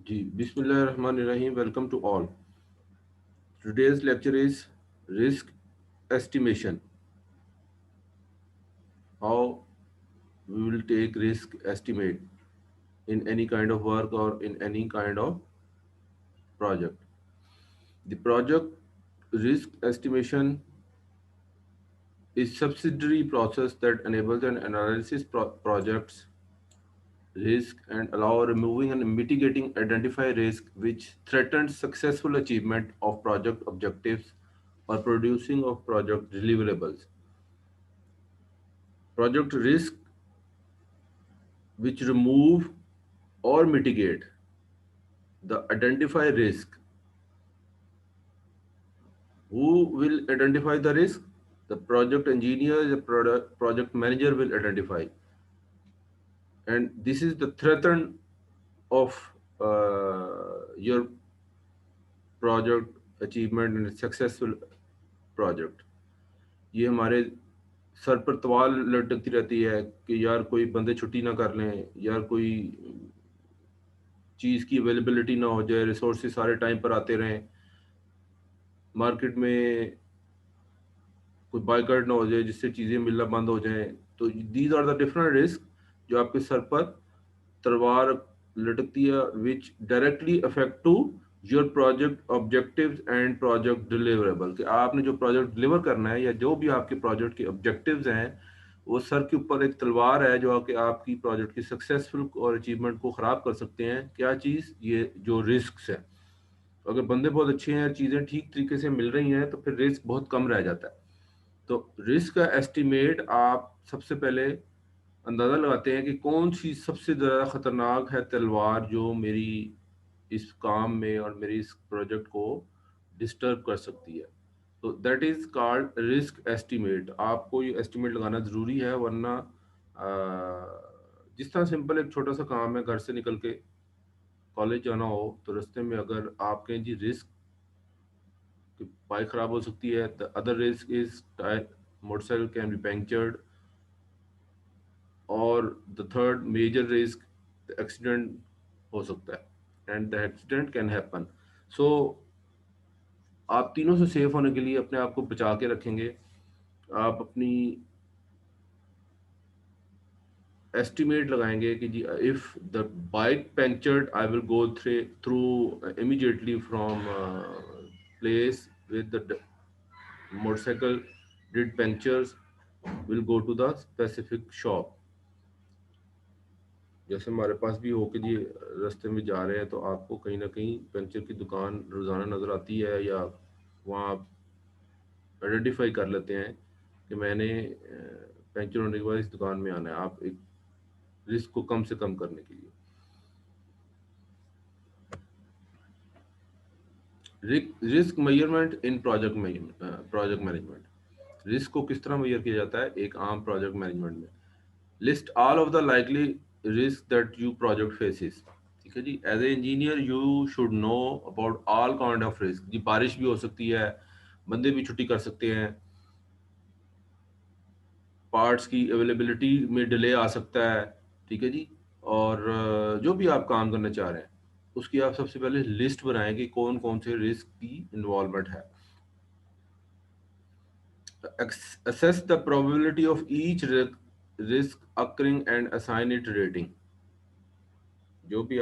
जी, बिस्मिल्लाहिर्रहमानिर्रहीम. Welcome to all. Today's lecture is risk estimation. How we will take risk estimate in any kind of work or in any kind of project. The project risk estimation is subsidiary process that enables an analysis projects risk and allow removing and mitigating identify risk which threatens successful achievement of project objectives or producing of project deliverables. Project risk which remove or mitigate the identify risk. Who will identify the risk? The project engineer, the project manager will identify. And this is the threaten of your project achievement and successful project. ये हमारे sir पर तवाल लटकती रहती है कि यार कोई बंदे छुट्टी ना कर लें, यार कोई चीज़ की अवेलेबिलिटी ना हो जाए, रिसोर्सेज सारे टाइम पर आते रहें, मार्केट में कोई बाइकआउट ना हो जाए जिससे चीज़ें मिलना बंद हो जाएं. तो these are the different risk जो आपके सर पर तलवार लटकती है which directly affect to your project objectives and project deliverable. कि आपने जो प्रोजेक्ट डिलीवर करना है या जो भी आपके प्रोजेक्ट के ऑब्जेक्टिव्स हैं वो सर के ऊपर एक तलवार है जो कि आपकी प्रोजेक्ट की सक्सेसफुल और अचीवमेंट को ख़राब कर सकते हैं. क्या चीज़? ये जो रिस्क है. तो अगर बंदे बहुत अच्छे हैं, चीज़ें ठीक तरीके से मिल रही हैं तो फिर रिस्क बहुत कम रह जाता है. तो रिस्क का एस्टिमेट आप सबसे पहले अंदाज़ा लगाते हैं कि कौन सी सबसे ज़्यादा ख़तरनाक है तलवार जो मेरी इस काम में और मेरी इस प्रोजेक्ट को डिस्टर्ब कर सकती है. तो that is called risk estimate. आपको ये एस्टिमेट लगाना ज़रूरी है, वरना जिस तरह सिंपल एक छोटा सा काम है, घर से निकल के कॉलेज जाना हो तो रास्ते में अगर आप कहें जी रिस्क कि बाइक ख़राब हो सकती है, the other risk is tyre motorcycle can be punctured, और the third major risk accident हो सकता है and the accident can happen. So आप तीनों से सेफ होने के लिए अपने आप को बचा के रखेंगे. आप अपनी एस्टिमेट लगाएंगे कि जी if the bike punctured I will go through immediately from place with the motorcycle did punctures will go to the specific shop. जैसे हमारे पास भी हो कि जी रास्ते में जा रहे हैं तो आपको कहीं ना कहीं पंचर की दुकान रोज़ाना नज़र आती है, या वहाँ आप आइडेंटिफाई कर लेते हैं कि मैंने पंचर होने के बाद इस दुकान में आना है. आप एक रिस्क को कम से कम करने के लिए risk measurement in project management. Risk को किस तरह मेजर किया जाता है एक आम प्रोजेक्ट मैनेजमेंट में? List all of the likely risk that you project faces. ठीक है जी. As a engineer you should know about all kind of risk. जी बारिश भी हो सकती है, बंदे भी छुट्टी कर सकते हैं, पार्ट्स की अवेलेबिलिटी में डिले आ सकता है. ठीक है जी. और जो भी आप काम करना चाह रहे हैं उसकी आप सबसे पहले लिस्ट बनाएं कि कौन कौन से रिस्क की इन्वॉल्वमेंट है. Assess the probability of each risk occurring and assign it rating. जो भी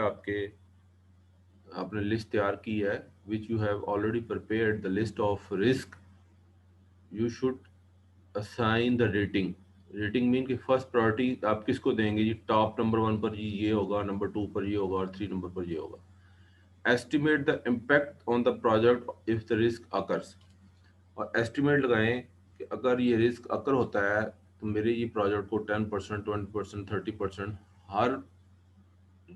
आपने लिस्ट तैयार की है which you have already prepared the list of risk, you should assign the rating. Rating mean कि फर्स्ट प्रायोरिटी आप किसको देंगे जी? टॉप नंबर 1 पर जी ये होगा, नंबर 2 पर ये होगा और 3 नंबर पर ये होगा. Estimate the impact on the project if the risk occurs. और एस्टिमेट लगाएं कि अगर ये रिस्क अकर होता है तो मेरे ये प्रोजेक्ट को 10%, 20%, 30%, हर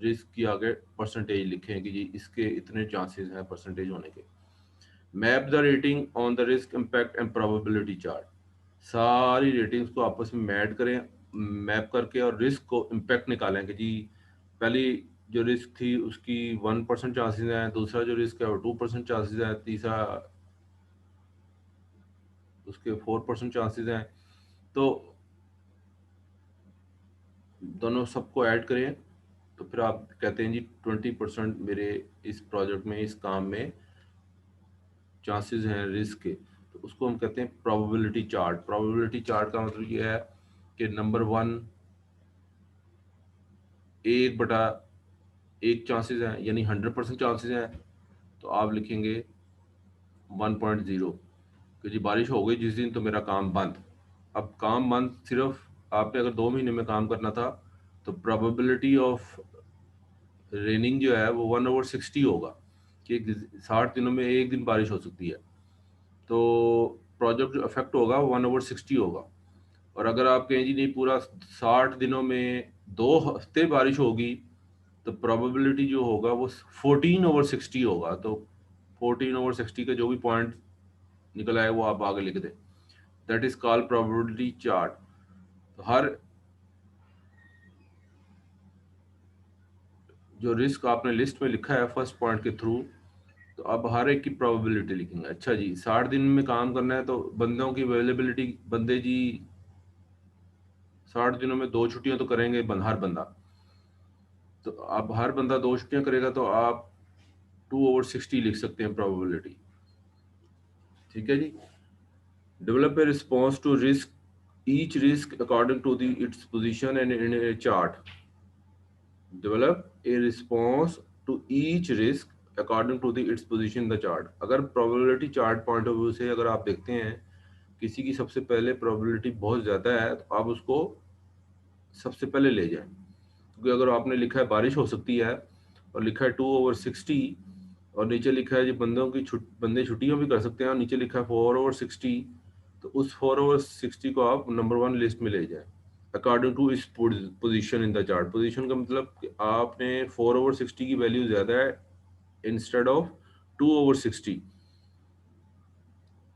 रिस्क की आगे परसेंटेज लिखें कि जी इसके इतने चांसेस हैं परसेंटेज होने के. Map the rating on the risk impact and probability chart. सारी रेटिंग्स को आपस में मैट करें, मैप करके, और रिस्क को इम्पैक्ट निकालें कि जी पहली जो रिस्क थी उसकी 1% चांसेस हैं, दूसरा जो रिस्क है वो 2% चांसेस है, तीसरा उसके 4% चांसेस हैं. तो दोनों सबको ऐड करें तो फिर आप कहते हैं जी 20% मेरे इस प्रोजेक्ट में, इस काम में चांसेस हैं रिस्क के, तो उसको हम कहते हैं प्रोबेबिलिटी चार्ट। प्रोबेबिलिटी चार्ट का मतलब ये है कि नंबर 1 1/1 चांसेस हैं, यानी 100% चांसेस हैं, तो आप लिखेंगे 1.0 कि जी बारिश हो गई जिस दिन तो मेरा काम बंद। अब काम बंद सिर्फ आपने अगर 2 महीने में काम करना था तो प्रोबेबिलिटी ऑफ रेनिंग जो है वो 1/60 होगा कि 60 दिनों में एक दिन बारिश हो सकती है, तो प्रोजेक्ट जो अफेक्ट होगा वो 1/60 होगा। और अगर आप कहें जी नहीं पूरा 60 दिनों में 2 हफ्ते बारिश होगी तो प्रोबेबिलिटी जो होगा वो 14/60 होगा। तो 14/60 का जो भी पॉइंट निकल आए वो आप आगे लिख दें, that is called probability chart. तो हर जो रिस्क आपने लिस्ट में लिखा है फर्स्ट पॉइंट के थ्रू, तो अब हर एक की प्रोबेबिलिटी लिखेंगे। अच्छा जी 60 दिन में काम करना है तो बंदों की अवेलेबिलिटी, बंदे जी 60 दिनों में 2 छुट्टियां तो करेंगे हर बंदा, तो अब हर बंदा 2 छुट्टियां करेगा तो आप 2/60 लिख सकते हैं प्रोबेबिलिटी। ठीक है जी। Develop a response to risk, each risk according to the its position and in a chart. Develop a response to each risk according to the its position in the chart. अगर probability chart point of view से अगर आप देखते हैं किसी की सबसे पहले प्रोबेबिलिटी बहुत ज़्यादा है तो आप उसको सबसे पहले ले जाएं, क्योंकि अगर आपने लिखा है बारिश हो सकती है और लिखा है 2/60 और नीचे लिखा है जी बंदे छुट्टियां भी कर सकते हैं और नीचे लिखा है 4/60, तो उस 4/60 को आप नंबर 1 लिस्ट में ले जाएं अकॉर्डिंग टू इस position in the chart. Position का मतलब कि आपने 4/60 की वैल्यू ज़्यादा है इंस्टेड ऑफ 2/60।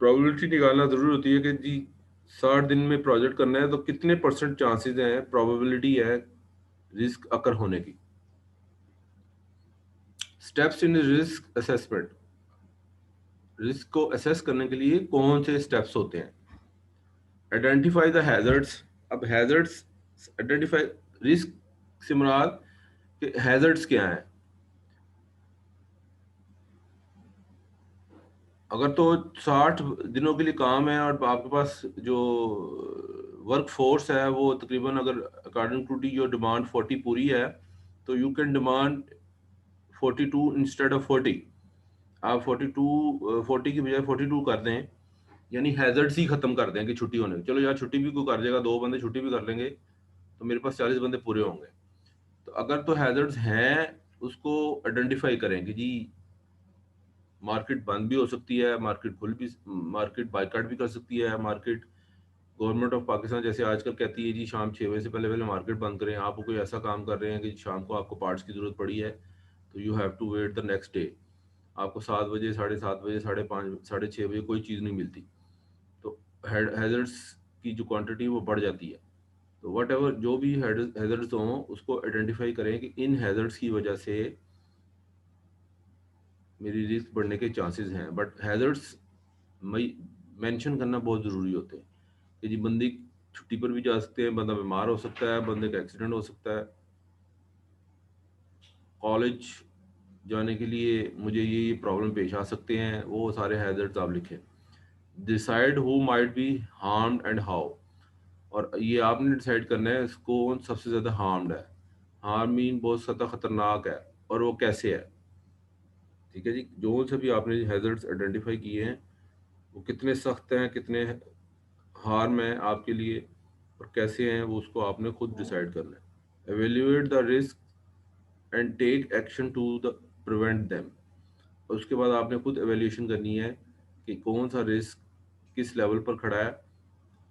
प्रोबेबिलिटी निकालना ज़रूरी होती है कि जी 60 दिन में प्रोजेक्ट करना है तो कितने परसेंट चांसेस हैं, प्रोबेबिलिटी है रिस्क अकर होने की। Steps in risk assessment, risk को असेस करने के लिए कौन से स्टेप्स होते हैं। Identify the hazards. अब हैजर्ड्स आइडेंटिफाई, रिस्क से मुराद कि हैजर्ड्स क्या हैं। अगर तो 60 दिनों के लिए काम है और आपके पास जो वर्क फोर्स है वो तकरीबन, अगर according to the your demand 40 पूरी है तो you can demand 42 instead of 40। आप 40 की बजाय 42 कर दें, यानी हैजर्ड्स ही खत्म कर दें कि छुट्टी होने की। चलो यार छुट्टी भी कोई कर देगा, 2 बंदे छुट्टी भी कर लेंगे तो मेरे पास 40 बंदे पूरे होंगे। तो अगर तो हैजर्ड्स हैं उसको आइडेंटिफाई करें कि जी मार्केट बंद भी हो सकती है, मार्केट खुल भी, मार्केट बाइकाट भी कर सकती है, मार्केट गवर्नमेंट ऑफ पाकिस्तान जैसे आजकल कहती है जी शाम 6 बजे से पहले पहले मार्केट बंद करें। आप कोई ऐसा काम कर रहे हैं कि शाम को आपको पार्ट्स की ज़रूरत पड़ी है तो you have to wait the next day, आपको 7 बजे, 7:30 बजे, 5:30, 6:30 बजे कोई चीज़ नहीं मिलती, तो हैजर्ड्स की जो क्वांटिटी वो बढ़ जाती है। तो वट एवर जो भी हैजर्ड्स हों उसको आइडेंटिफाई करें कि इन हैजर्ड्स की वजह से मेरी रिस्क बढ़ने के चांसेस हैं। बट हैजर्ड्स मेंशन करना बहुत ज़रूरी होते हैं कि जी बंदी छुट्टी पर भी जा सकते हैं, बंदा बीमार हो सकता है, बंदे का एक्सीडेंट हो सकता है, कॉलेज जाने के लिए मुझे ये प्रॉब्लम पेश आ सकते हैं, वो सारे हैजर्ड्स आप लिखें। Decide who might be harmed and how, और ये आपने डिसाइड करना है कौन सबसे ज़्यादा हार्म्ड है। हार्म मीन बहुत ज़्यादा ख़तरनाक है और वो कैसे है। ठीक है जी, जो से भी आपने हैजर्ड्स आइडेंटिफाई किए हैं वो कितने सख्त हैं, कितने हार्म हैं आपके लिए और कैसे हैं, वो उसको आपने खुद डिसाइड करना है। Evaluate the risk and take action to the prevent them. उसके बाद आपने खुद एवेल्यूएशन करनी है कि कौन सा रिस्क किस लेवल पर खड़ा है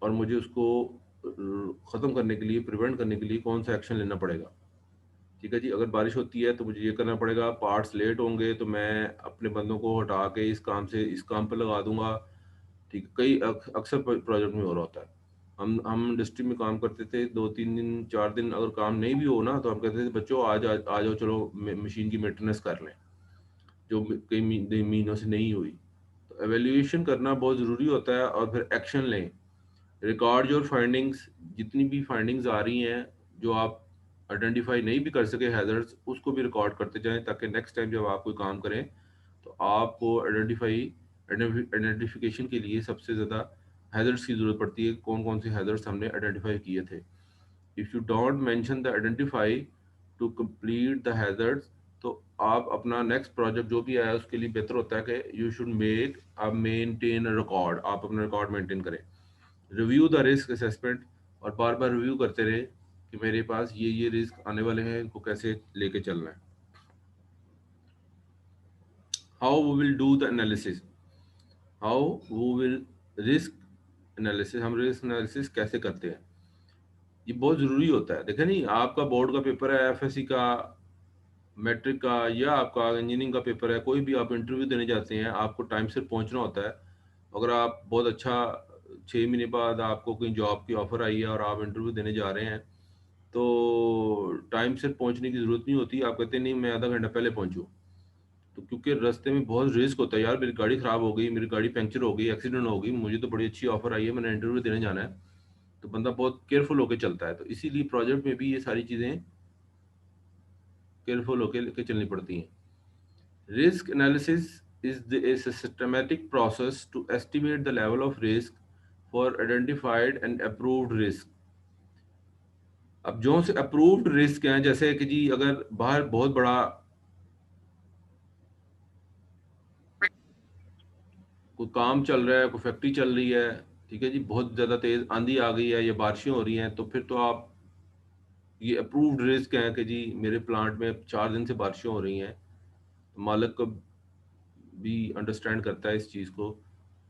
और मुझे उसको ख़त्म करने के लिए, प्रिवेंट करने के लिए कौन सा एक्शन लेना पड़ेगा। ठीक है जी, अगर बारिश होती है तो मुझे ये करना पड़ेगा, पार्ट्स लेट होंगे तो मैं अपने बंदों को हटा के इस काम से इस काम पर लगा दूंगा। ठीक है, कई अक्सर प्रोजेक्ट में हो रहा होता है। हम इंडस्ट्री में काम करते थे, 2-3 दिन 4 दिन अगर काम नहीं भी हो ना तो हम कहते थे बच्चों आ जाओ चलो मशीन की मेंटेनेंस कर लें, जो कई महीनों से नहीं हुई। तो एवेल्यूएशन करना बहुत ज़रूरी होता है और फिर एक्शन लें। रिकॉर्ड योर फाइंडिंग्स, जितनी भी फाइंडिंग्स आ रही हैं जो आप आइडेंटिफाई नहीं भी कर सके हैजर्ड्स, उसको भी रिकॉर्ड करते जाएं, ताकि नेक्स्ट टाइम जब आप कोई काम करें तो आपको आइडेंटिफिकेशन के लिए सबसे ज़्यादा हैजर्ड्स की ज़रूरत पड़ती है, कौन कौन से हैजर्ड्स हमने आइडेंटिफाई किए थे। If you don't mention the identify to complete the hazards, तो आप अपना नेक्स्ट प्रोजेक्ट जो भी आया उसके लिए बेहतर होता है कि you should make a maintain a record, आप अपना रिकॉर्ड मेंटेन करें। रिव्यू द रिस्क असेसमेंट, और बार बार रिव्यू करते रहे कि मेरे पास ये रिस्क आने वाले हैं, इनको कैसे लेके चलना है। How we will do the analysis, how we will risk analysis, हम रिस्क एनालिसिस कैसे करते हैं, ये बहुत ज़रूरी होता है। देखें नहीं, आपका बोर्ड का पेपर है, एफएससी का, मैट्रिक का, या आपका इंजीनियरिंग का पेपर है, कोई भी आप इंटरव्यू देने जाते हैं, आपको टाइम से पहुंचना होता है। अगर आप बहुत अच्छा 6 महीने बाद आपको कोई जॉब की ऑफर आई है और आप इंटरव्यू देने जा रहे हैं, तो टाइम से पहुंचने की ज़रूरत नहीं होती, आप कहते हैं नहीं मैं आधा घंटा पहले पहुंचूँ। तो क्योंकि रास्ते में बहुत रिस्क होता है, यार मेरी गाड़ी ख़राब हो गई, मेरी गाड़ी पंक्चर हो गई, एक्सीडेंट हो गई, मुझे तो बड़ी अच्छी ऑफर आई है, मैंने इंटरव्यू देने जाना है, तो बंदा बहुत केयरफुल होकर चलता है। तो इसीलिए प्रोजेक्ट में भी ये सारी चीज़ें केयरफुल होकर लेके चलनी पड़ती हैं। Risk analysis is a systematic process to estimate the level of risk for identified and approved risk. अब जो से अप्रूव्ड रिस्क हैं, जैसे कि जी अगर बाहर बहुत बड़ा कोई काम चल रहा है, कोई फैक्ट्री चल रही है, ठीक है जी, बहुत ज़्यादा तेज़ आंधी आ गई है या बारिशें हो रही हैं, तो फिर तो आप, ये अप्रूव्ड रिस्क हैं कि जी मेरे प्लांट में 4 दिन से बारिशें हो रही हैं, तो मालिक को भी अंडरस्टैंड करता है इस चीज़ को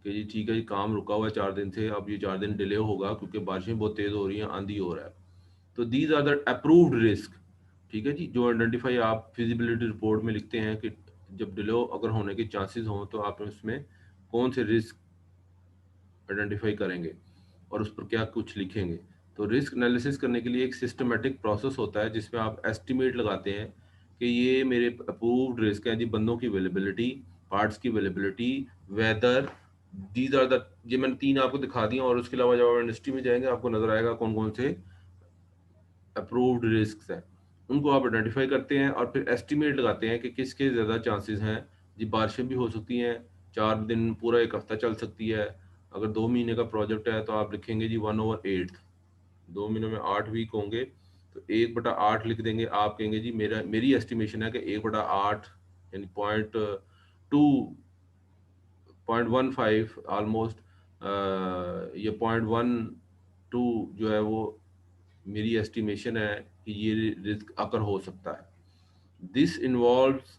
कि जी ठीक है जी, काम रुका हुआ है 4 दिन से, अब ये 4 दिन डिले होगा क्योंकि बारिशें बहुत तेज़ हो रही हैं, आंधी हो रहा है। तो these are the approved risk, ठीक है जी, जो आइडेंटिफाई आप फिजिबिलिटी रिपोर्ट में लिखते हैं कि जब डिले अगर होने के चांसेस हों तो आप उसमें कौन से रिस्क आइडेंटिफाई करेंगे और उस पर क्या कुछ लिखेंगे। तो रिस्क एनालिसिस करने के लिए एक सिस्टमेटिक प्रोसेस होता है जिसमें आप एस्टिमेट लगाते हैं कि ये मेरे अप्रूव्ड रिस्क हैं जी, बंदों की अवेलेबिलिटी, पार्ट्स की availability, weather, these are the, ये मैंने 3 आपको दिखा दिया, और उसके अलावा जब आप इंडस्ट्री में जाएंगे आपको नजर आएगा कौन कौन से अप्रूव्ड रिस्क हैं, उनको आप आइडेंटिफाई करते हैं और फिर एस्टिमेट लगाते हैं कि किसके ज़्यादा चांसेस हैं जी। बारिशें भी हो सकती हैं, 4 दिन, पूरा एक हफ्ता चल सकती है। अगर 2 महीने का प्रोजेक्ट है तो आप लिखेंगे जी 1/8, 2 महीनों में 8 वीक होंगे, तो 1/8 लिख देंगे। आप कहेंगे जी मेरी एस्टिमेशन है कि 1/8 यानी 0.15 ऑलमोस्ट, ये 0.12 जो है वो मेरी एस्टिमेशन है कि ये रिस्क अकर हो सकता है। This involves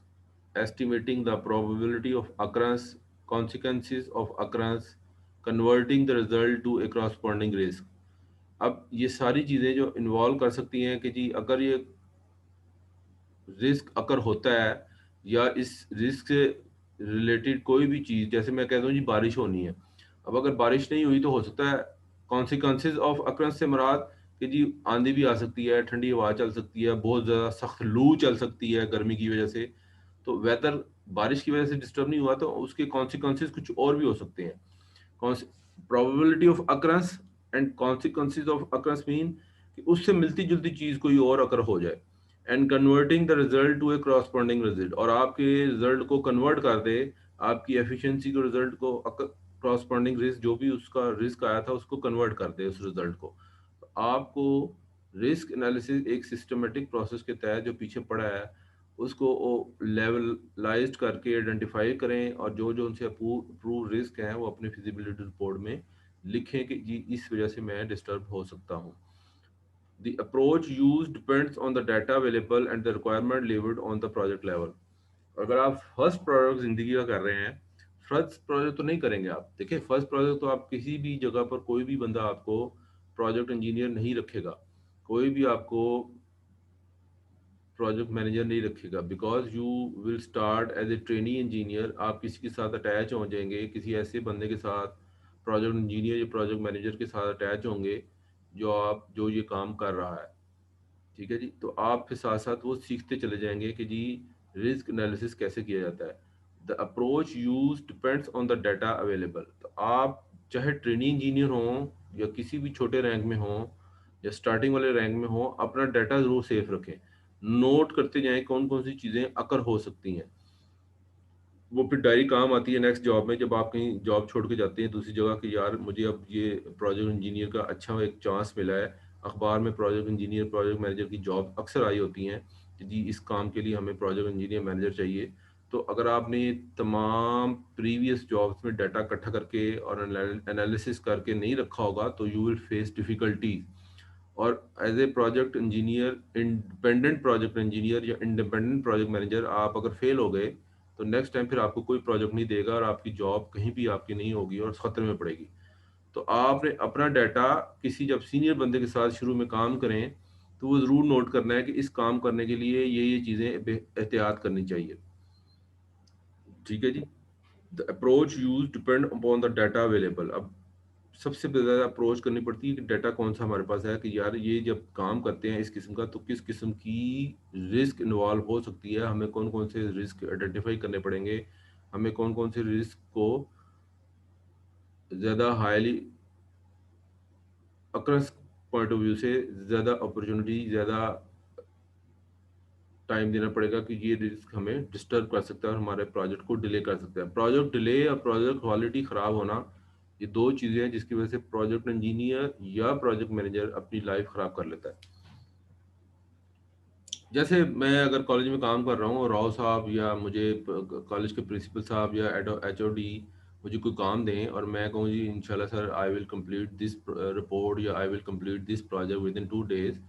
estimating the probability of occurrence, consequences of occurrence, converting the result to a corresponding risk। अब ये सारी चीज़ें जो इन्वॉल्व कर सकती हैं कि जी अगर ये रिस्क अकर होता है, या इस रिस्क से रिलेटेड कोई भी चीज़, जैसे मैं कहता हूँ जी बारिश होनी है, अब अगर बारिश नहीं हुई तो हो सकता है कॉन्सिक्वेंसेज ऑफ अकरेंस से मुराद कि जी आंधी भी आ सकती है, ठंडी हवा चल सकती है, बहुत ज़्यादा सख्त लू चल सकती है गर्मी की वजह से। तो वेदर बारिश की वजह से डिस्टर्ब नहीं हुआ तो उसके कॉन्सिक्वेंसेज कुछ और भी हो सकते हैं। Probability of occurrence and consequences of occurrence mean कि उससे मिलती जुलती चीज़ कोई और अकर हो जाए, and converting the result to a corresponding result, और आपके रिजल्ट को कन्वर्ट कर दे, आपकी एफिशिएंसी को रिजल्ट को करस्पॉन्डिंग रिस्क, जो भी उसका रिस्क आया था उसको कन्वर्ट कर दे उस रिजल्ट को। तो आपको रिस्क एनालिसिस एक सिस्टमेटिक प्रोसेस के तहत जो पीछे पड़ा है उसको लेवलाइज्ड करके आइडेंटिफाई करें, और जो जो उनसे अप्रूव रिस्क हैं वो अपने फिजिबिलिटी रिपोर्ट में लिखें कि जी इस वजह से मैं डिस्टर्ब हो सकता हूँ। The approach used depends on the data available and the requirement leveled on the project level। अगर आप फर्स्ट प्रोजेक्ट जिंदगी का कर रहे हैं, फर्स्ट प्रोजेक्ट तो नहीं करेंगे आप, देखिए फर्स्ट प्रोजेक्ट तो आप किसी भी जगह पर कोई भी बंदा आपको प्रोजेक्ट इंजीनियर नहीं रखेगा, कोई भी आपको प्रोजेक्ट मैनेजर नहीं रखेगा, because you will start as a trainee engineer. आप किसी के साथ अटैच हो जाएंगे, किसी ऐसे बंदे के साथ, प्रोजेक्ट इंजीनियर या प्रोजेक्ट मैनेजर के साथ अटैच होंगे जो ये काम कर रहा है, ठीक है जी। तो आप फिर साथ साथ वो सीखते चले जाएंगे कि जी रिस्क एनालिसिस कैसे किया जाता है। The approach use depends on the data available. तो आप चाहे ट्रेनिंग इंजीनियर हों या किसी भी छोटे रैंक में हों, या स्टार्टिंग वाले रैंक में हो, अपना डाटा ज़रूर सेफ रखें। नोट करते जाएँ कौन-कौन सी चीज़ें अकर हो सकती हैं। वो फिर डायरी काम आती है नेक्स्ट जॉब में, जब आप कहीं जॉब छोड़ के जाते हैं दूसरी जगह कि यार मुझे अब ये प्रोजेक्ट इंजीनियर का अच्छा एक चांस मिला है। अखबार में प्रोजेक्ट इंजीनियर, प्रोजेक्ट मैनेजर की जॉब अक्सर आई होती हैं कि जी इस काम के लिए हमें प्रोजेक्ट इंजीनियर मैनेजर चाहिए। तो अगर आपने ये तमाम प्रीवियस जॉब्स में डाटा इकट्ठा करके और एनालिसिस करके नहीं रखा होगा तो यू विल फेस डिफ़िकल्टीज़। और as a project engineer, independent project engineer या इंडिपेंडेंट प्रोजेक्ट मैनेजर आप अगर फेल हो गए, तो नेक्स्ट टाइम फिर आपको कोई प्रोजेक्ट नहीं देगा और आपकी जॉब कहीं भी आपकी नहीं होगी और खतरे में पड़ेगी। तो आपने अपना डाटा किसी जब सीनियर बंदे के साथ शुरू में काम करें, तो वो ज़रूर नोट करना है कि इस काम करने के लिए ये चीज़ें एहतियात करनी चाहिए। ठीक है जी। The approach use depend upon the data available. अब सबसे ज़्यादा अप्रोच करनी पड़ती है कि डाटा कौन-सा हमारे पास है कि यार ये जब काम करते हैं इस किस्म का, तो किस किस्म की रिस्क इन्वॉल्व हो सकती है, हमें कौन-कौन से रिस्क आइडेंटिफ़ाई करने पड़ेंगे, हमें कौन-कौन से रिस्क को ज़्यादा highly across point of view से ज़्यादा अपॉर्च्युनिटी, ज़्यादा टाइम देना पड़ेगा कि ये रिस्क हमें डिस्टर्ब कर सकता है और हमारे प्रोजेक्ट को डिले कर सकता है। प्रोजेक्ट डिले और प्रोजेक्ट क्वालिटी ख़राब होना, ये 2 चीज़ें हैं जिसकी वज़ह से प्रोजेक्ट इंजीनियर या प्रोजेक्ट मैनेजर अपनी लाइफ़ ख़राब कर लेता है। जैसे मैं अगर कॉलेज में काम कर रहा हूँ और राव साहब या मुझे कॉलेज के प्रिंसिपल साहब या एचओडी मुझे कोई काम दें और मैं कहूँ जी इंशाल्लाह sir I will complete this report या I will complete this project within 2 days.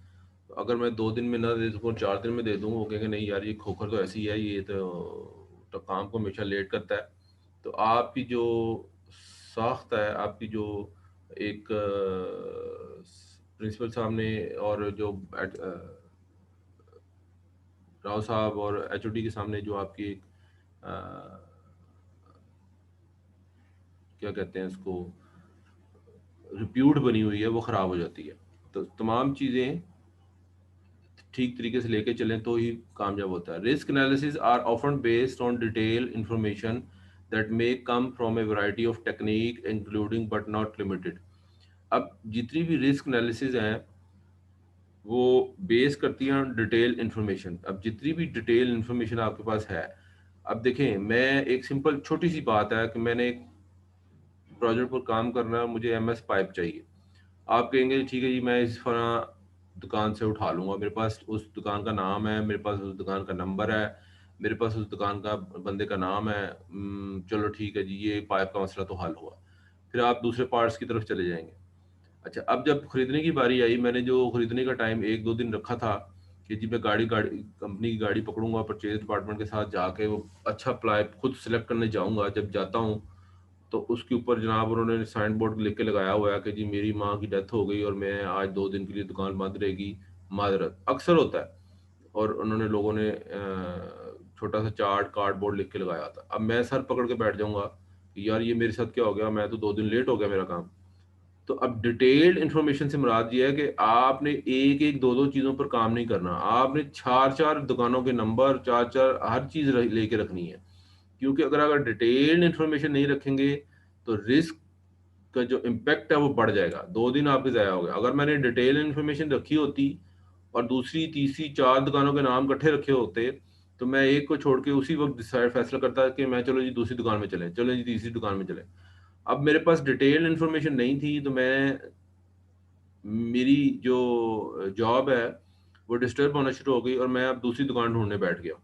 अगर मैं 2 दिन में ना दे सकूँ, 4 दिन में दे दूँ, वो कहेंगे नहीं यार ये खोखर तो ऐसी है, ये तो काम को हमेशा लेट करता है। तो आपकी जो साख्त है, आपकी जो एक प्रिंसिपल साहब ने और जो राव साहब और एचओडी के सामने जो आपकी अ, क्या कहते हैं इसको, रिप्यूट बनी हुई है, वो ख़राब हो जाती है। तो तमाम चीज़ें ठीक तरीके से लेके चलें तो ही कामयाब होता है। Risk analysis are often based on detail information that may come from a variety of technique including but not limited. अब जितनी भी रिस्क एनालिसिस हैं, वो बेस करती हैं डिटेल इंफॉर्मेशन। अब जितनी भी डिटेल इंफॉर्मेशन आपके पास है, अब देखें मैं एक सिंपल छोटी सी बात है कि मैंने एक प्रोजेक्ट पर काम करना है, मुझे एमएस पाइप चाहिए। आप कहेंगे ठीक है जी मैं इस फलां दुकान से उठा लूँगा, मेरे पास उस दुकान का नाम है, मेरे पास उस दुकान का नंबर है, मेरे पास उस दुकान का बंदे का नाम है। चलो ठीक है जी, ये पाइप का मसला तो हल हुआ। फिर आप दूसरे पार्ट्स की तरफ चले जाएँगे। अच्छा, अब जब खरीदने की बारी आई, मैंने जो खरीदने का टाइम 1-2 दिन रखा था कि जी मैं गाड़ी गाड़ी कंपनी की गाड़ी पकड़ूँगा, परचेज़ डिपार्टमेंट के साथ जाके वो अच्छा प्लाई खुद सेलेक्ट करने जाऊँगा। जब जाता हूँ, तो उसके ऊपर जनाब उन्होंने साइन बोर्ड लिख के लगाया हुआ है कि जी मेरी माँ की डेथ हो गई और मैं आज 2 दिन के लिए दुकान बंद रहेगी, माज़रत। अक्सर होता है। और उन्होंने लोगों ने छोटा सा चार्ट, कार्डबोर्ड लिख के लगाया था। अब मैं सर पकड़ के बैठ जाऊँगा कि यार ये मेरे साथ क्या हो गया? मैं तो 2 दिन लेट हो गया मेरा काम। तो अब डिटेल्ड इन्फॉर्मेशन से मुराद ये है कि आपने एक-एक, 2-2 चीज़ों पर काम नहीं करना। आपने 4-4 दुकानों के नंबर, 4-4 हर चीज़ लेके रखनी है। क्योंकि अगर डिटेल्ड इन्फॉर्मेशन नहीं रखेंगे, तो रिस्क का जो इम्पैक्ट है वो बढ़ जाएगा। 2 दिन आपके ज़ाया हो गए। अगर मैंने डिटेल इन्फॉर्मेशन रखी होती और दूसरी, तीसरी, 4 दुकानों के नाम इकट्ठे रखे होते, तो मैं एक को छोड़ के उसी वक़्त डिसाइड फैसला करता कि मैं चलो जी दूसरी दुकान में चलें, चलो जी तीसरी दुकान में चलें। अब मेरे पास डिटेल्ड इन्फॉर्मेशन नहीं थी, तो मैं मेरी जो जॉब है, वो डिस्टर्ब होना शुरू हो गई और मैं अब दूसरी दुकान ढूँढने बैठ गया।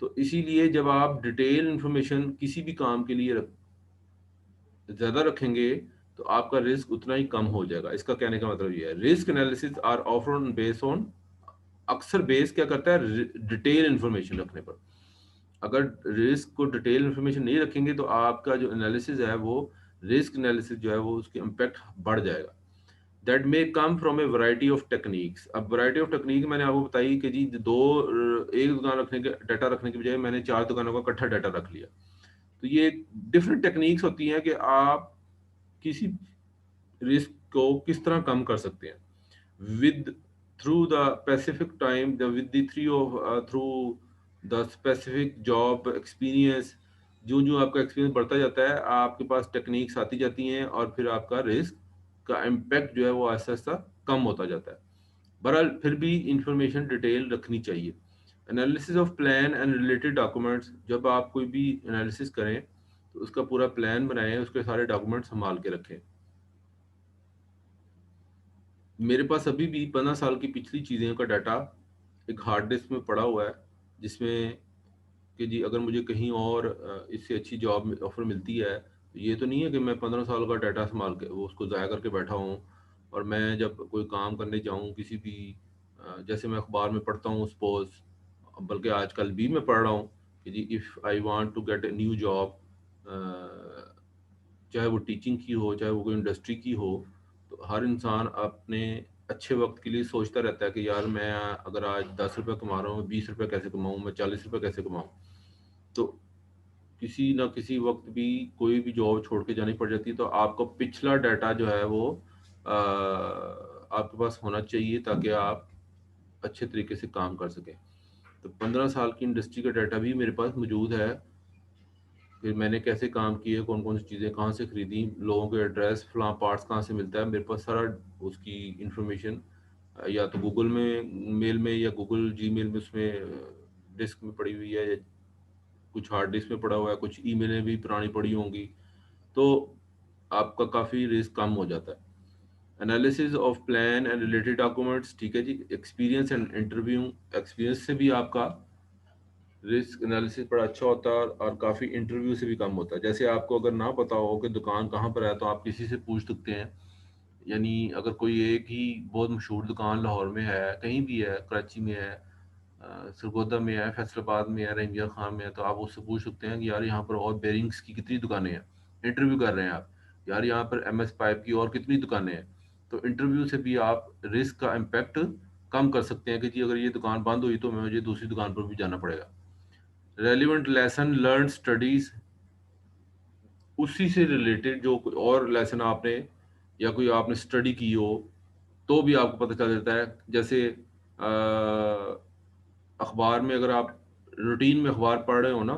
तो इसीलिए जब आप डिटेल इन्फॉर्मेशन किसी भी काम के लिए ज़्यादा रखेंगे, तो आपका रिस्क उतना ही कम हो जाएगा। इसका कहने का मतलब ये है, risk analysis are often based on, अक्सर बेस क्या करता है डिटेल इन्फॉर्मेशन रखने पर। अगर रिस्क को डिटेल इन्फॉर्मेशन नहीं रखेंगे, तो आपका जो एनालिसिस है वो रिस्क एनालिसिस जो है वो उसके इम्पैक्ट बढ़ जाएगा। That may come from a variety of techniques. अब वैरायटी ऑफ टेक्निक मैंने आपको बताई कि जी एक दुकान रखने के डाटा रखने के बजाय मैंने 4 दुकानों का इकट्ठा डाटा रख लिया। तो ये डिफरेंट टेक्निक्स होती हैं कि आप किसी रिस्क को किस तरह कम कर सकते हैं with through the specific time, the with the three of through the specific job experience. जो आपका एक्सपीरियंस बढ़ता जाता है, आपके पास टेक्निक्स आती जाती हैं और फिर आपका रिस्क का इम्पैक्ट जो है वो आहिस्ता आहिस्ता कम होता जाता है। बहरहाल फिर भी इंफॉर्मेशन डिटेल रखनी चाहिए। Analysis of plan and related documents, जब आप कोई भी एनालिसिस करें तो उसका पूरा प्लान बनाएं, उसके सारे डॉक्यूमेंट संभाल के रखें। मेरे पास अभी भी 15 साल की पिछली चीज़ें का डाटा एक हार्ड डिस्क में पड़ा हुआ है, जिसमें कि जी अगर मुझे कहीं और इससे अच्छी जॉब ऑफर मिलती है, तो ये तो नहीं है कि मैं 15 साल का डाटा संभाल के वो उसको ज़ाया करके बैठा हूँ, और मैं जब कोई काम करने जाऊँ किसी भी जैसे मैं अखबार में पढ़ता हूँ सपोज, बल्कि आजकल भी मैं पढ़ रहा हूँ कि जी if I want to get a new job, चाहे वो टीचिंग की हो चाहे वो कोई इंडस्ट्री की हो, तो हर इंसान अपने अच्छे वक्त के लिए सोचता रहता है कि यार मैं अगर आज 10 रुपये कमा रहा हूँ, 20 रुपये कैसे कमाऊँ, मैं 40 रुपये कैसे कमाऊँ। तो किसी ना किसी वक्त भी कोई भी जॉब छोड़ के जानी पड़ जाती है, तो आपका पिछला डाटा जो है वो आपके पास होना चाहिए ताकि आप अच्छे तरीके से काम कर सकें। तो 15 साल की इंडस्ट्री का डाटा भी मेरे पास मौजूद है, फिर मैंने कैसे काम किए, कौन कौन सी चीज़ें कहाँ से खरीदी, लोगों के एड्रेस फलां पार्ट्स कहाँ से मिलता है, मेरे पास सारा उसकी इंफॉर्मेशन या तो गूगल में मेल में या गूगल जीमेल में उसमें डिस्क में पड़ी हुई है, या कुछ हार्ड डिस्क में पड़ा हुआ है, कुछ ईमेलें भी पुरानी पड़ी होंगी। तो आपका काफ़ी रिस्क कम हो जाता है। Analysis of plan and related documents, ठीक है जी। एक्सपीरियंस एंड इंटरव्यू, एक्सपीरियंस से भी आपका रिस्क एनालिसिस बड़ा अच्छा होता है, और काफ़ी इंटरव्यू से भी कम होता है। जैसे आपको अगर ना पता हो कि दुकान कहाँ पर है, तो आप किसी से पूछ सकते हैं। यानी अगर कोई एक ही बहुत मशहूर दुकान लाहौर में है, कहीं भी है, कराची में है, सरगोदा में है, फैसलाबाद में है, रहीमिया खान में है, तो आप उससे पूछ सकते हैं कि यार यहाँ पर और बेरिंग्स की कितनी दुकानें हैं। इंटरव्यू कर रहे हैं आप, यार यहाँ पर एमएस पाइप की और कितनी दुकानें हैं। तो इंटरव्यू से भी आप रिस्क का इम्पैक्ट कम कर सकते हैं कि जी अगर ये दुकान बंद हुई तो मुझे दूसरी दुकान पर भी जाना पड़ेगा। रेलिवेंट लेसन लर्न स्टडीज, उसी से रिलेटेड जो कोई और लेसन आपने या कोई आपने स्टडी की हो, तो भी आपको पता चल जाता है। जैसे अखबार में अगर आप रूटीन में अखबार पढ़ रहे हो ना,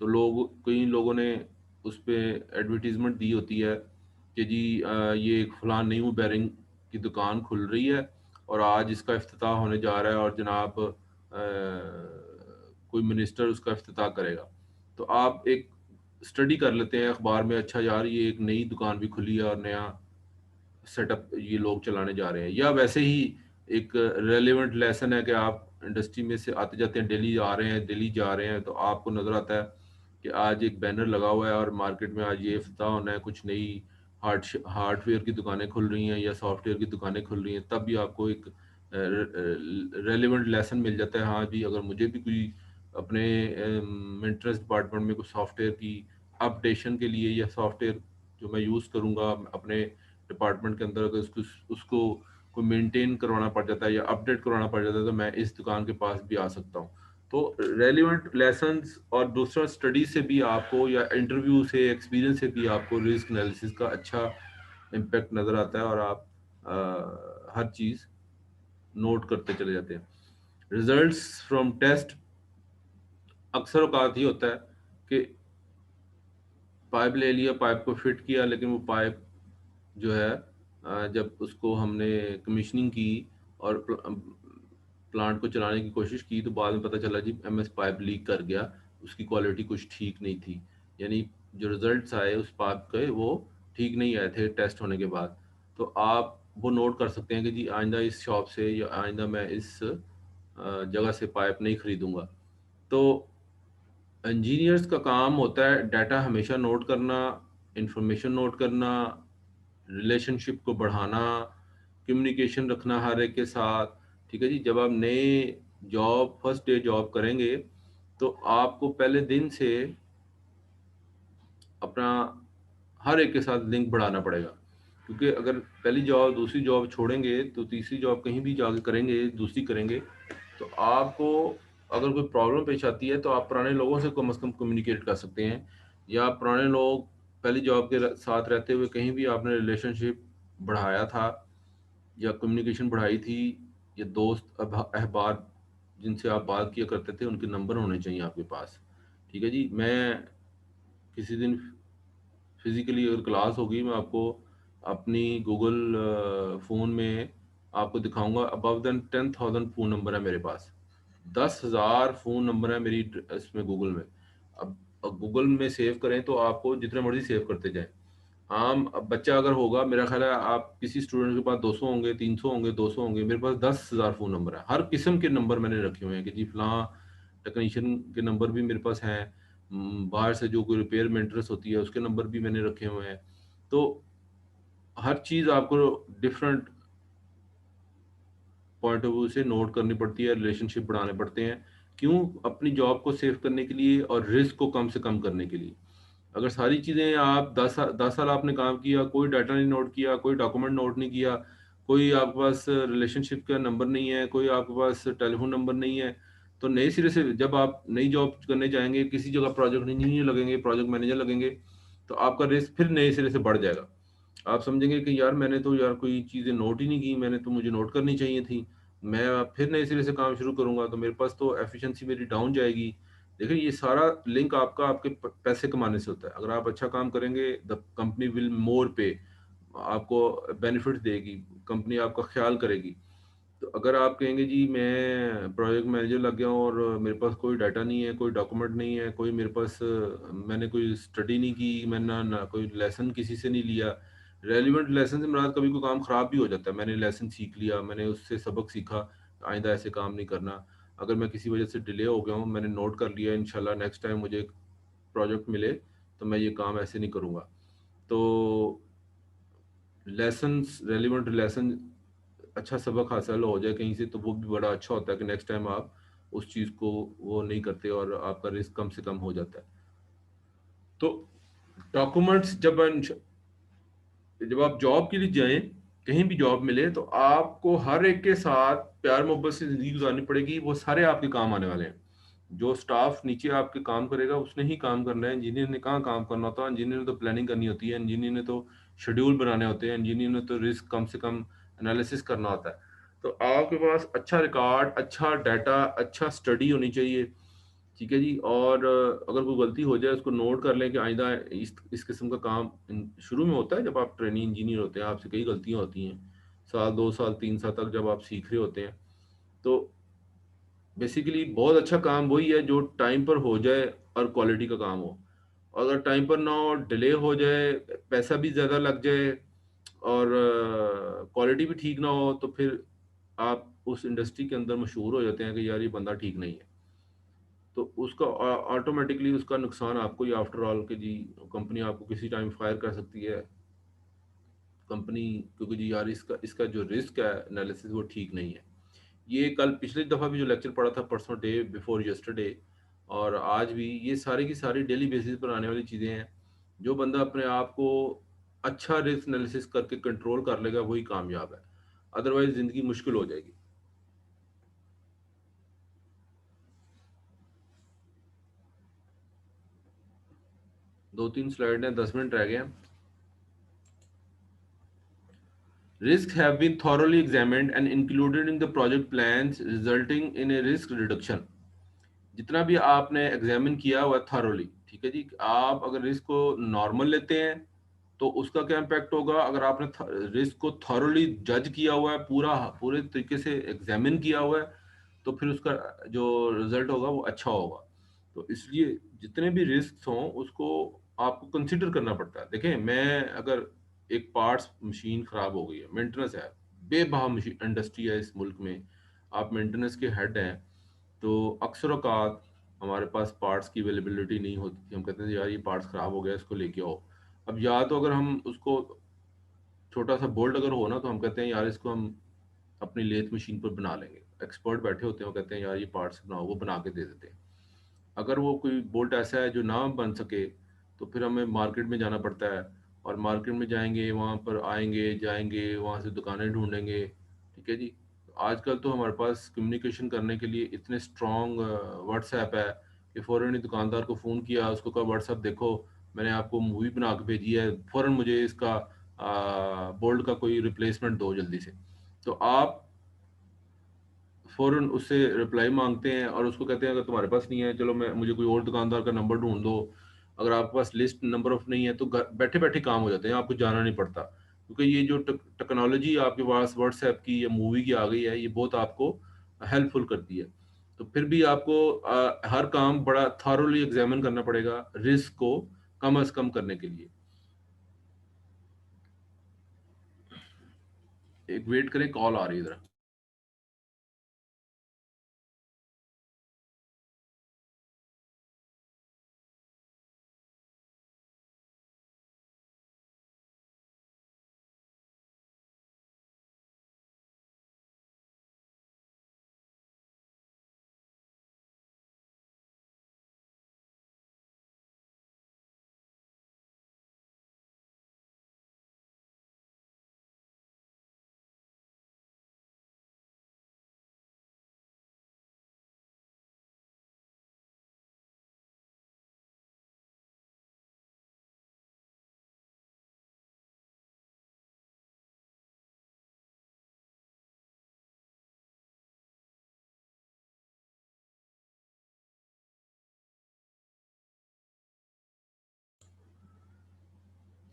तो कई लोगों ने उस पे एडवर्टीजमेंट दी होती है कि जी ये एक फलां न्यू बैरिंग की दुकान खुल रही है और आज इसका इफ्तिताह होने जा रहा है, और जनाब कोई मिनिस्टर उसका इफ्तिताह करेगा। तो आप एक स्टडी कर लेते हैं अखबार में, अच्छा यार ये एक नई दुकान भी खुली है और नया सेटअप ये लोग चलाने जा रहे हैं। या वैसे ही एक रेलेवेंट लेसन है कि आप इंडस्ट्री में से आते जाते हैं, डेली आ रहे हैं, दिल्ली जा रहे हैं, तो आपको नज़र आता है कि आज एक बैनर लगा हुआ है और मार्केट में आज ये इफ्तिताह होना है, कुछ नई हार्डवेयर की दुकानें खुल रही हैं या सॉफ्टवेयर की दुकानें खुल रही हैं, तब भी आपको एक रेलेवेंट लेसन मिल जाता है। हाँ जी, अगर मुझे भी कोई अपने इंटरेस्ट डिपार्टमेंट में कुछ सॉफ्टवेयर की अपडेशन के लिए या सॉफ्टवेयर जो मैं यूज़ करूँगा अपने डिपार्टमेंट के अंदर, अगर उसको उसको कोई मेंटेन करवाना पड़ जाता है या अपडेट करवाना पड़ जाता है, तो मैं इस दुकान के पास भी आ सकता हूँ। तो रेलिवेंट लेसन्स और दूसरा स्टडी से भी आपको या इंटरव्यू से एक्सपीरियंस से भी आपको रिस्क एनालिसिस का अच्छा इम्पैक्ट नज़र आता है, और आप हर चीज़ नोट करते चले जाते हैं। रिजल्ट्स फ्रॉम टेस्ट, अक्सर औकात ये होता है कि पाइप ले लिया, पाइप को फिट किया, लेकिन वो पाइप जो है जब उसको हमने कमीशनिंग की और प्लांट को चलाने की कोशिश की, तो बाद में पता चला जी एमएस पाइप लीक कर गया, उसकी क्वालिटी कुछ ठीक नहीं थी। यानी जो रिजल्ट्स आए उस पाइप के वो ठीक नहीं आए थे टेस्ट होने के बाद। तो आप वो नोट कर सकते हैं कि जी आइंदा इस शॉप से या आइंदा मैं इस जगह से पाइप नहीं खरीदूंगा। तो इंजीनियर्स का काम होता है डाटा हमेशा नोट करना, इंफॉर्मेशन नोट करना, रिलेशनशिप को बढ़ाना, कम्युनिकेशन रखना हर एक के साथ। ठीक है जी, जब आप नए जॉब फर्स्ट डे जॉब करेंगे, तो आपको पहले दिन से अपना हर एक के साथ लिंक बढ़ाना पड़ेगा, क्योंकि अगर पहली जॉब दूसरी जॉब छोड़ेंगे तो तीसरी जॉब कहीं भी जाके करेंगे, दूसरी करेंगे, तो आपको अगर कोई प्रॉब्लम पेश आती है तो आप पुराने लोगों से कम कम्युनिकेट कर सकते हैं, या पुराने लोग पहली जॉब के साथ रहते हुए कहीं भी आपने रिलेशनशिप बढ़ाया था या कम्युनिकेशन बढ़ाई थी, या दोस्त अहबार जिनसे आप बात किया करते थे उनके नंबर होने चाहिए आपके पास। ठीक है जी, मैं किसी दिन फिजिकली अगर क्लास होगी, मैं आपको अपनी गूगल फ़ोन में आपको दिखाऊंगा, अबव देन 10,000 फ़ोन नंबर है मेरे पास। 10,000 फ़ोन नंबर है मेरी इसमें गूगल में। अब गूगल में सेव करें तो आपको जितने मर्जी सेव करते जाएं। आम अब बच्चा अगर होगा, मेरा ख्याल है आप किसी स्टूडेंट के पास 200 होंगे, 300 होंगे, 200 होंगे, मेरे पास 10,000 फ़ोन नंबर है। हर किस्म के नंबर मैंने रखे हुए हैं कि जी फलां टेक्नीशियन के नंबर भी मेरे पास हैं। बाहर से जो कोई रिपेयर मेंटेनेंस होती है उसके नंबर भी मैंने रखे हुए हैं। तो हर चीज़ आपको डिफरेंट पॉइंट ऑफ व्यू से नोट करनी पड़ती है, रिलेशनशिप बढ़ाने पड़ते हैं। क्यों? अपनी जॉब को सेव करने के लिए और रिस्क को कम से कम करने के लिए। अगर सारी चीज़ें आप 10 साल आपने काम किया, कोई डाटा नहीं नोट किया, कोई डॉक्यूमेंट नोट नहीं किया, कोई आपके पास रिलेशनशिप का नंबर नहीं है, कोई आपके पास टेलीफोन नंबर नहीं है, तो नए सिरे से जब आप नई जॉब करने जाएंगे, किसी जगह प्रोजेक्ट इंजीनियर लगेंगे, प्रोजेक्ट मैनेजर लगेंगे, तो आपका रिस्क फिर नए सिरे से बढ़ जाएगा। आप समझेंगे कि यार मैंने तो यार कोई चीज़ें नोट ही नहीं की, मैंने तो मुझे नोट करनी चाहिए थी। मैं फिर नए सिरे से काम शुरू करूँगा तो मेरे पास तो एफिशिएंसी मेरी डाउन जाएगी। देखिए ये सारा लिंक आपका आपके पैसे कमाने से होता है। अगर आप अच्छा काम करेंगे, द कंपनी विल मोर पे, आपको बेनिफिट देगी, कंपनी आपका ख्याल करेगी। तो अगर आप कहेंगे जी मैं प्रोजेक्ट मैनेजर लग गया हूँ और मेरे पास कोई डाटा नहीं है, कोई डॉक्यूमेंट नहीं है, कोई मेरे पास मैंने कोई स्टडी नहीं की, मैंने ना कोई लेसन किसी से नहीं लिया। रेलिवेंट लेसन से मुराद कभी कोई काम खराब भी हो जाता है, मैंने लेसन सीख लिया, मैंने उससे सबक सीखा, आइंदा ऐसे काम नहीं करना। अगर मैं किसी वजह से डिले हो गया हूँ, मैंने नोट कर लिया, इंशाल्लाह नेक्स्ट टाइम मुझे प्रोजेक्ट मिले तो मैं ये काम ऐसे नहीं करूँगा। तो लेसन्स, रेलिवेंट लेसन, अच्छा सबक हासिल हो जाए कहीं से तो वो भी बड़ा अच्छा होता है कि नेक्स्ट टाइम आप उस चीज़ को वो नहीं करते और आपका रिस्क कम से कम हो जाता है। तो डॉक्यूमेंट्स जब आप जॉब के लिए जाएं, कहीं भी जॉब मिले तो आपको हर एक के साथ प्यार मोहब्बत से ज़िंदगी गुजारनी पड़ेगी, वो सारे आपके काम आने वाले हैं। जो स्टाफ नीचे आपके काम करेगा उसने ही काम करना है, इंजीनियर ने कहाँ काम करना होता है? इंजीनियर ने तो प्लानिंग करनी होती है, इंजीनियर ने तो शेड्यूल बनाने होते हैं, इंजीनियर ने तो रिस्क कम से कम एनालिसिस करना होता है। तो आपके पास अच्छा रिकॉर्ड, अच्छा डाटा, अच्छा स्टडी होनी चाहिए, ठीक है जी। और अगर कोई गलती हो जाए उसको नोट कर लें कि आइंदा इस किस्म का काम शुरू में होता है। जब आप ट्रेनिंग इंजीनियर होते हैं आपसे कई गलतियां होती हैं, साल 2 साल 3 साल तक जब आप सीख रहे होते हैं। तो बेसिकली बहुत अच्छा काम वही है जो टाइम पर हो जाए और क्वालिटी का काम हो। अगर टाइम पर ना हो, डिले हो जाए, पैसा भी ज़्यादा लग जाए और क्वालिटी भी ठीक ना हो, तो फिर आप उस इंडस्ट्री के अंदर मशहूर हो जाते हैं कि यार ये बंदा ठीक नहीं है। तो उसका ऑटोमेटिकली उसका नुकसान आपको ही आफ्टर ऑल कि जी कंपनी आपको किसी टाइम फायर कर सकती है कंपनी, क्योंकि जी यार इसका इसका जो रिस्क है एनालिसिस वो ठीक नहीं है। ये कल पिछली दफ़ा भी जो लेक्चर पढ़ा था, परसों डे बिफोर यस्टरडे, और आज भी ये सारी की सारी डेली बेसिस पर आने वाली चीज़ें हैं। जो बंदा अपने आप को अच्छा रिस्क एनालिसिस करके कंट्रोल कर लेगा वही कामयाब है, अदरवाइज ज़िंदगी मुश्किल हो जाएगी। 2-3 स्लाइड हैं, 10 मिनट रह गए हैं। Risks have been thoroughly examined and included in the project plans, resulting in a risk reduction. जितना भी आपने एग्जामिन किया हुआ थॉरोली, ठीक है जी। आप अगर रिस्क को नॉर्मल लेते हैं तो उसका क्या इम्पैक्ट होगा? अगर आपने रिस्क को थॉरोली जज किया हुआ है, पूरा पूरे तरीके से एग्जामिन किया हुआ है, तो फिर उसका जो रिजल्ट होगा वो अच्छा होगा। तो इसलिए जितने भी रिस्क हों उसको आपको कंसिडर करना पड़ता है। देखें, मैं अगर एक पार्ट्स मशीन खराब हो गई है, मेंटेनेंस है, बेबहा मशीन इंडस्ट्री है इस मुल्क में, आप मेंटेनेंस के हेड हैं, तो अक्सर औकात हमारे पास पार्ट्स की अवेलेबिलिटी नहीं होती थी। हम कहते थे यार ये पार्ट्स खराब हो गया, इसको लेके आओ। अब या तो अगर हम उसको छोटा सा बोल्ट अगर हो ना तो हम कहते हैं यार इसको हम अपनी लेथ मशीन पर बना लेंगे। एक्सपर्ट बैठे होते हैं, वो कहते हैं यार ये पार्ट्स बनाओ, वो बना के दे देते हैं। अगर वो कोई बोल्ट ऐसा है जो ना बन सके तो फिर हमें मार्केट में जाना पड़ता है, और मार्केट में जाएंगे, वहाँ पर आएंगे जाएंगे, वहाँ से दुकानें ढूंढेंगे, ठीक है जी। आजकल तो हमारे पास कम्युनिकेशन करने के लिए इतने स्ट्रॉन्ग व्हाट्सएप है कि फ़ौरन ही दुकानदार को फ़ोन किया, उसको कहा व्हाट्सएप देखो मैंने आपको मूवी बना के भेजी है, फ़ौरन मुझे इसका बोल्ट का कोई रिप्लेसमेंट दो जल्दी से। तो आप फ़ौरन उससे रिप्लाई माँगते हैं और उसको कहते हैं अगर तुम्हारे पास नहीं है चलो मैं मुझे कोई और दुकानदार का नंबर ढूँढ दो। अगर आपके पास लिस्ट नंबर ऑफ नहीं है तो घर बैठे-बैठे काम हो जाते हैं, आपको जाना नहीं पड़ता। क्योंकि ये जो टेक्नोलॉजी आपके पास व्हाट्सएप की या मूवी की आ गई है, ये बहुत आपको हेल्पफुल करती है। तो फिर भी आपको हर काम बड़ा थॉरोली एग्जामिन करना पड़ेगा रिस्क को कम से कम करने के लिए। एक वेट करें, कॉल आ रही है इधर।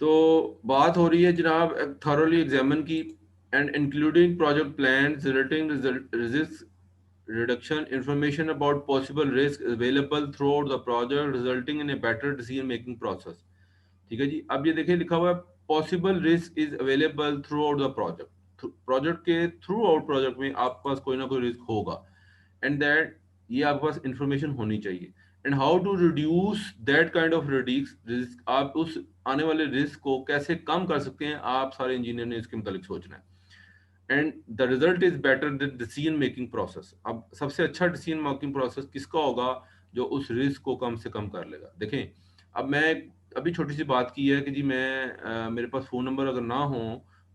तो बात हो रही है जनाब थॉरोली एग्जामिन की, and including project plan resulting risk reduction information about possible risk available throughout the project resulting in a better decision making process। ठीक है जी, अब ये देखिए लिखा हुआ है possible risk is available through out the project. Project के through out project में आपके पास कोई ना कोई रिस्क होगा, एंड दैट ये आपके पास इंफॉर्मेशन होनी चाहिए। And how to reduce that kind of risk, आप उस आने वाले रिस्क को कैसे कम कर सकते हैं, आप सारे इंजीनियर ने इसके मुतालिक सोचना है। And the result is better the decision making process. अब सबसे अच्छा डिसीजन मेकिंग प्रोसेस किसका होगा, जो उस रिस्क को कम से कम कर लेगा। देखें, अब मैं अभी छोटी सी बात की है कि जी मैं मेरे पास फ़ोन नंबर अगर ना हो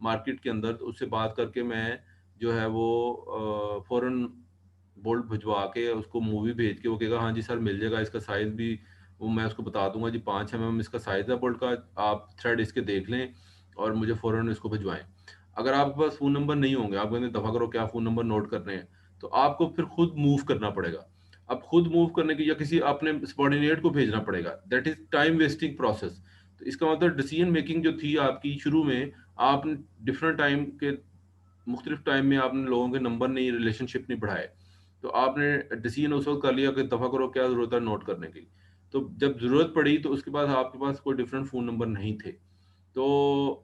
मार्केट के अंदर, तो उससे बात करके मैं जो है वो फ़ौरन बोल्ट भिजवा के उसको मूवी भेज के वो कहेगा हाँ जी सर मिल जाएगा, इसका साइज़ भी वो मैं उसको बता दूंगा जी 5 mm इसका साइज़ है बोल्ट का, आप थ्रेड इसके देख लें और मुझे फ़ौरन इसको भिजवाएं। अगर आपके पास फ़ोन नंबर नहीं होंगे, आप कहते दफ़ा करो क्या फ़ोन नंबर नोट करने हैं, तो आपको फिर खुद मूव करना पड़ेगा। अब खुद मूव करने की या किसी अपने सबॉर्डिनेट को भेजना पड़ेगा, that is time wasting process. तो इसका मतलब डिसीजन मेकिंग जो थी आपकी शुरू में, आपने डिफरेंट टाइम के मुख्तलिफ टाइम में आपने लोगों के नंबर नहीं, रिलेशनशिप नहीं बढ़ाए, तो आपने डिसीजन उस वक्त कर लिया कि दफ़ा करो क्या ज़रूरत है नोट करने की। तो जब ज़रूरत पड़ी तो उसके बाद आपके पास कोई डिफरेंट फ़ोन नंबर नहीं थे, तो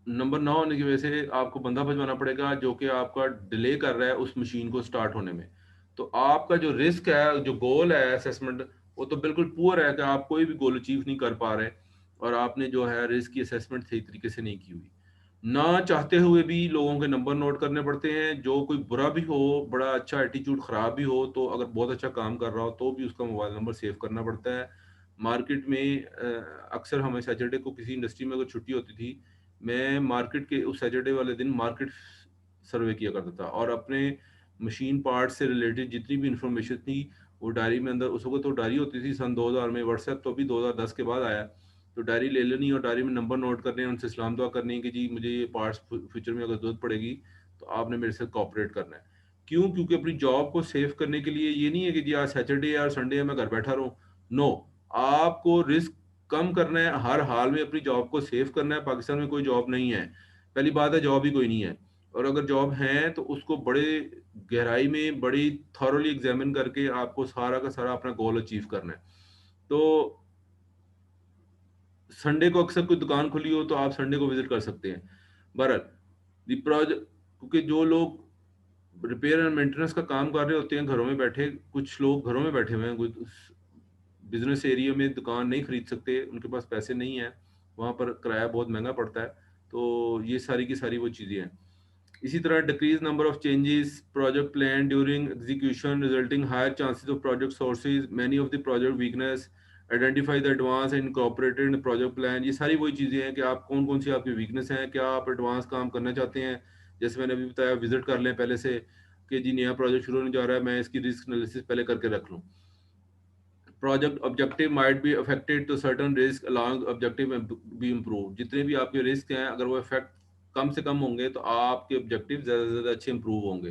नंबर ना होने की वजह से आपको बंदा भिजवाना पड़ेगा जो कि आपका डिले कर रहा है उस मशीन को स्टार्ट होने में। तो आपका जो रिस्क है, जो गोल है असेसमेंट, वो तो बिल्कुल पुअर है कि आप कोई भी गोल अचीव नहीं कर पा रहे, और आपने जो है रिस्क की असेसमेंट सही तरीके से नहीं की हुई। ना चाहते हुए भी लोगों के नंबर नोट करने पड़ते हैं, जो कोई बुरा भी हो, बड़ा अच्छा एटीट्यूड ख़राब भी हो, तो अगर बहुत अच्छा काम कर रहा हो तो भी उसका मोबाइल नंबर सेव करना पड़ता है। मार्केट में अक्सर हमें सैटरडे को किसी इंडस्ट्री में अगर छुट्टी होती थी, मैं मार्केट के उस सैटरडे वाले दिन मार्केट सर्वे किया करता था, और अपने मशीन पार्ट से रिलेटेड जितनी भी इंफॉर्मेशन थी वो डायरी में अंदर, उस वक्त तो डायरी होती थी सन 2000 में, व्हाट्सएप तो अभी 2010 के बाद आया। तो डायरी ले लेनी और डायरी में नंबर नोट करने, उनसे सलाम दुआ करनी कि जी मुझे ये पार्ट्स फ्यूचर में अगर जरूरत पड़ेगी तो आपने मेरे साथ कॉपरेट करना है। क्यों? क्योंकि अपनी जॉब को सेव करने के लिए। ये नहीं है कि जी आज सैटरडे या संडे है मैं घर बैठा रहूं। नो, आपको रिस्क कम करना है, हर हाल में अपनी जॉब को सेव करना है। पाकिस्तान में कोई जॉब नहीं है, पहली बात है, जॉब ही कोई नहीं है। और अगर जॉब है तो उसको बड़े गहराई में, बड़ी थॉरोली एग्जामिन करके आपको सारा का सारा अपना गोल अचीव करना है। तो संडे को अक्सर कोई दुकान खुली हो तो आप संडे को विजिट कर सकते हैं। बहरहाल दी प्रोजेक्ट, क्योंकि जो लोग रिपेयर एंड मेंटेनेंस का काम कर रहे होते हैं घरों में बैठे, कुछ लोग घरों में बैठे हुए हैं, बिजनेस एरिया में दुकान नहीं खरीद सकते, उनके पास पैसे नहीं है, वहाँ पर किराया बहुत महंगा पड़ता है। तो ये सारी की सारी वो चीज़ें हैं। इसी तरह decrease number of changes project plan during execution resulting higher chances of project sources many of the project weakness, identify the advance and incorporated in project plan. ये सारी वही चीज़ें हैं कि आप कौन कौन सी आपकी वीकनेस हैं, क्या आप एडवांस काम करना चाहते हैं। जैसे मैंने अभी बताया, विजिट कर लें पहले से कि जी नया प्रोजेक्ट शुरू होने जा रहा है, मैं इसकी रिस्क एनालिसिस पहले करके रख लूँ। Project objective might be affected to certain risk along objective be improve. जितने भी आपके रिस्क हैं, अगर वो इफेक्ट कम से कम होंगे तो आपके ऑब्जेक्टिव ज़्यादा से ज़्यादा अच्छे इंप्रूव होंगे।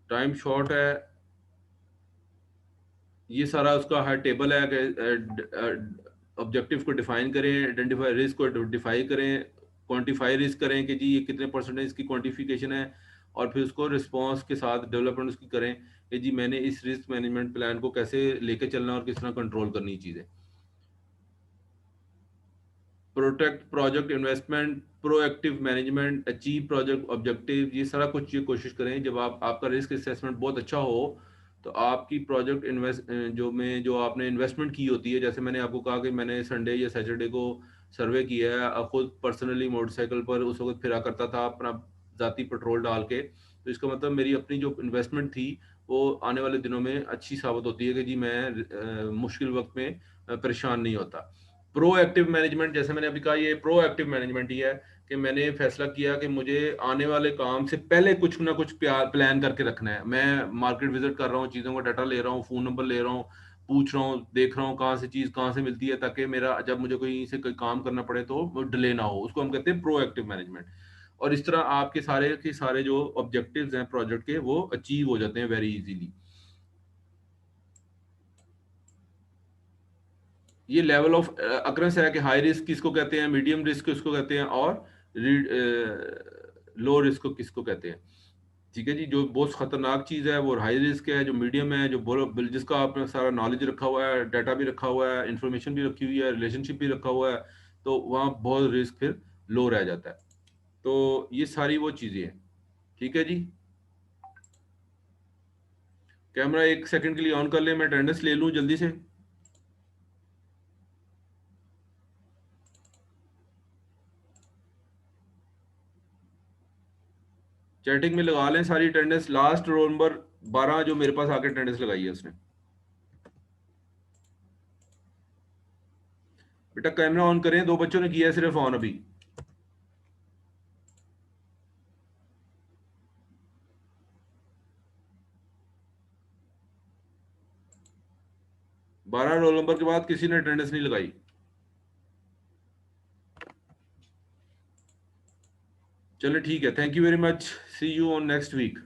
टाइम शॉर्ट है, ये सारा उसका हर टेबल है कि ऑब्जेक्टिव को डिफाइन करें, आइडेंटिफाई रिस्क को आइडेंटिफाई करें, क्वांटिफाई रिस्क करें कि जी ये कितने परसेंटेज की क्वांटिफिकेशन है, और फिर उसको रिस्पॉन्स के साथ डेवलपमेंट उसकी करें कि जी मैंने इस रिस्क मैनेजमेंट प्लान को कैसे लेके चलना और किस तरह कंट्रोल करनी चीज़ें। Protect project investment, proactive management, achieve project objective, ये सारा कुछ ये कोशिश करें। जब आपका रिस्क असेसमेंट बहुत अच्छा हो तो आपकी प्रोजेक्ट इन्वेस्ट जो आपने इन्वेस्टमेंट की होती है, जैसे मैंने आपको कहा कि मैंने संडे या सैटरडे को सर्वे किया है, खुद पर्सनली मोटरसाइकिल पर उस वक्त फिरा करता था अपना ज़ाती पेट्रोल डाल के, तो इसका मतलब मेरी अपनी जो इन्वेस्टमेंट थी वो आने वाले दिनों में अच्छी साबित होती है कि जी मैं मुश्किल वक्त में परेशान नहीं होता। प्रोएक्टिव मैनेजमेंट, जैसे मैंने अभी कहा, ये प्रोएक्टिव मैनेजमेंट ही है कि मैंने फैसला किया कि मुझे आने वाले काम से पहले कुछ ना कुछ प्लान करके रखना है। मैं मार्केट विजिट कर रहा हूँ, चीज़ों का डाटा ले रहा हूँ, फ़ोन नंबर ले रहा हूँ, पूछ रहा हूँ, देख रहा हूँ कहाँ से चीज़ कहाँ से मिलती है, ताकि मेरा जब मुझे कहीं से कोई काम करना पड़े तो वो डिले ना हो। उसको हम कहते हैं प्रोएक्टिव मैनेजमेंट। और इस तरह आपके सारे के सारे जो ऑब्जेक्टिव्स हैं प्रोजेक्ट के वो अचीव हो जाते हैं वेरी इजीली। ये लेवल ऑफ अक्रेंस है कि हाई रिस्क किसको कहते हैं, मीडियम रिस्क किसको कहते हैं, और लो रिस्क किसको कहते हैं। ठीक है जी, जो बहुत खतरनाक चीज़ है वो हाई रिस्क है, जो मीडियम है, जो जिसका आपने सारा नॉलेज रखा हुआ है, डाटा भी रखा हुआ है, इंफॉर्मेशन भी रखी हुई है, रिलेशनशिप भी रखा हुआ है, तो वहाँ बहुत रिस्क फिर लो रह जाता है। तो ये सारी वो चीज़ें हैं। ठीक है जी, कैमरा एक सेकंड के लिए ऑन कर ले, मैं अटेंडेंस ले लूँ जल्दी से। चैटिंग में लगा लें सारी अटेंडेंस। लास्ट रोल नंबर 12 जो मेरे पास आके अटेंडेंस लगाई है उसने। बेटा कैमरा ऑन करें, दो बच्चों ने किया है सिर्फ ऑन अभी। बारह रोल नंबर के बाद किसी ने अटेंडेंस नहीं लगाई। चलो ठीक है, thank you very much, see you on next week.